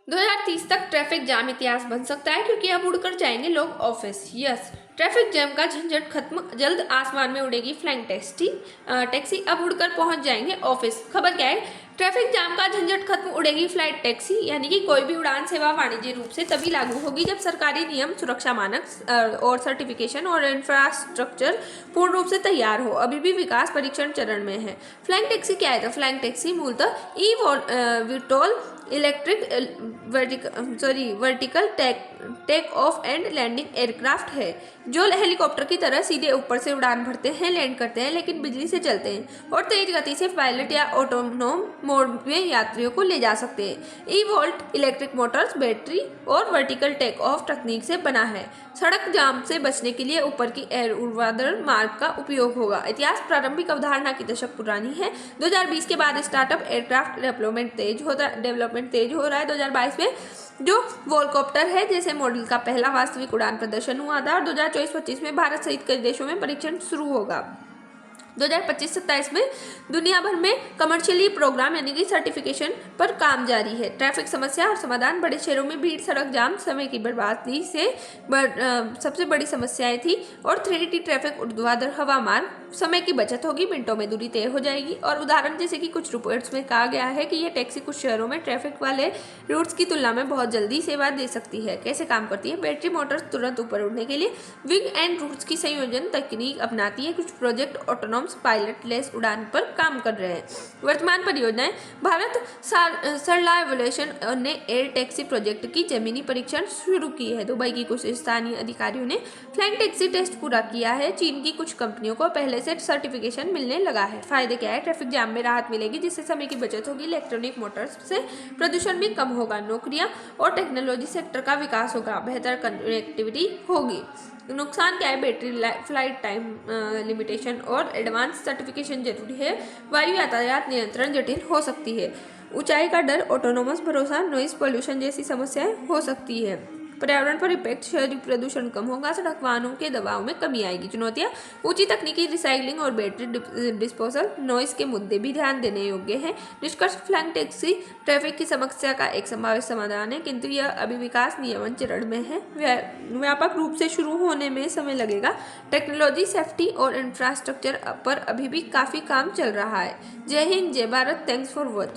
2030 तक traffic jam इतिहास बन सकता है क्योंकि अब उड़कर जाएंगे लोग ऑफिस। यस, ट्रैफिक जैम का झंझट खत्म, जल्द आसमान में उड़ेगी फ्लाइंग टैक्सी अब उड़कर पहुंच जाएंगे ऑफिस। खबर क्या है? ट्रैफिक जाम का झंझट खत्म, उड़ेगी फ्लाइट टैक्सी। यानी कि कोई भी उड़ान सेवा वाणिज्यिक रूप से तभी लागू होगी जब सरकारी नियम, सुरक्षा मानक और सर्टिफिकेशन और इंफ्रास्ट्रक्चर पूर्ण रूप से तैयार हो। अभी भी विकास परीक्षण चरण में है। फ्लाइंग टैक्सी क्या है? तो फ्लाइंग टैक्सी मूलतः VTOL electric vertical take off and landing aircraft है जो हेलीकॉप्टर की तरह सीधे ऊपर से उड़ान भरते हैं, लैंड करते हैं, लेकिन बिजली से चलते हैं और तेज गति से पायलट या ऑटोनोम मोड में यात्रियों को ले जा सकते हैं। ई वोल्ट इलेक्ट्रिक मोटर्स, बैटरी और वर्टिकल टेक ऑफ तकनीक से बना है। सड़क जाम से बचने के लिए ऊपर की ऊर्ध्वाधर मार्ग का उपयोग होगा। इतिहास प्रारंभिक अवधारणा की दशक पुरानी है। 2020 के बाद स्टार्टअप एयरक्राफ्ट डेवलपमेंट तेज हो रहा है। 2022 में जो वोल्कॉप्टर है जैसे मॉडल का पहला वास्तविक उड़ान प्रदर्शन हुआ था और 2024-25 में भारत सहित कई देशों में परीक्षण शुरू होगा। 2025-27 में दुनिया भर में कमर्शियली प्रोग्राम यानी कि सर्टिफिकेशन पर काम जारी है। ट्रैफिक समस्या और समाधान। बड़े शहरों में भीड़, सड़क जाम, समय की बर्बादी से सबसे बड़ी समस्याएं थी और 3D ट्रैफिक, ऊर्ध्वाधर हवा मार्ग, समय की बचत होगी, मिनटों में दूरी तय हो जाएगी। और उदाहरण जैसे कि कुछ रिपोर्ट्स में कहा गया है कि ये टैक्सी कुछ शहरों में ट्रैफिक वाले रूट्स की तुलना में बहुत जल्दी सेवा दे सकती है। कैसे काम करती है? बैटरी मोटर्स तुरंत ऊपर उड़ने के लिए विंग एंड रूट्स की संयोजन तकनीक अपनाती है। कुछ प्रोजेक्ट ऑटोनॉमस पायलट लेस उड़ान पर काम कर रहे हैं। वर्तमान परियोजनाएं। भारत सरला एविएशन ने एयर टैक्सी प्रोजेक्ट की जमीनी परीक्षण शुरू की है। दुबई की कुछ स्थानीय अधिकारियों ने फ्लाइंग टैक्सी टेस्ट पूरा किया है। चीन की कुछ कंपनियों को पहले से सर्टिफिकेशन मिलने लगा है। फायदे क्या है? ट्रैफिक जाम में राहत मिलेगी जिससे समय की बचत होगी, इलेक्ट्रॉनिक मोटर्स से प्रदूषण भी कम होगा, नौकरियां और टेक्नोलॉजी सेक्टर का विकास होगा, बेहतर कनेक्टिविटी होगी। नुकसान क्या है? बैटरी, फ्लाइट टाइम लिमिटेशन और एडवांस सर्टिफिकेशन जरूरी है। वायु यातायात नियंत्रण जटिल हो सकती है। ऊंचाई का डर, ऑटोनोमस भरोसा, नॉइज पोल्यूशन जैसी समस्याएं हो सकती है। पर्यावरण पर इफेक्ट, शहरी प्रदूषण कम होगा, सड़क वाहनों के दबाव में कमी आएगी। चुनौतियां, ऊंची तकनीकी, रिसाइकलिंग और बैटरी डिस्पोजल, नॉइज के मुद्दे भी ध्यान देने योग्य हैं। निष्कर्ष, फ्लाइंग टैक्सी ट्रैफिक की समस्या का एक संभावित समाधान है, किंतु यह अभी विकास नियमन चरण में है। व्यापक रूप से शुरू होने में समय लगेगा। टेक्नोलॉजी, सेफ्टी और इंफ्रास्ट्रक्चर पर अभी भी काफी काम चल रहा है। जय हिंद, जय भारत। Thanks for watching.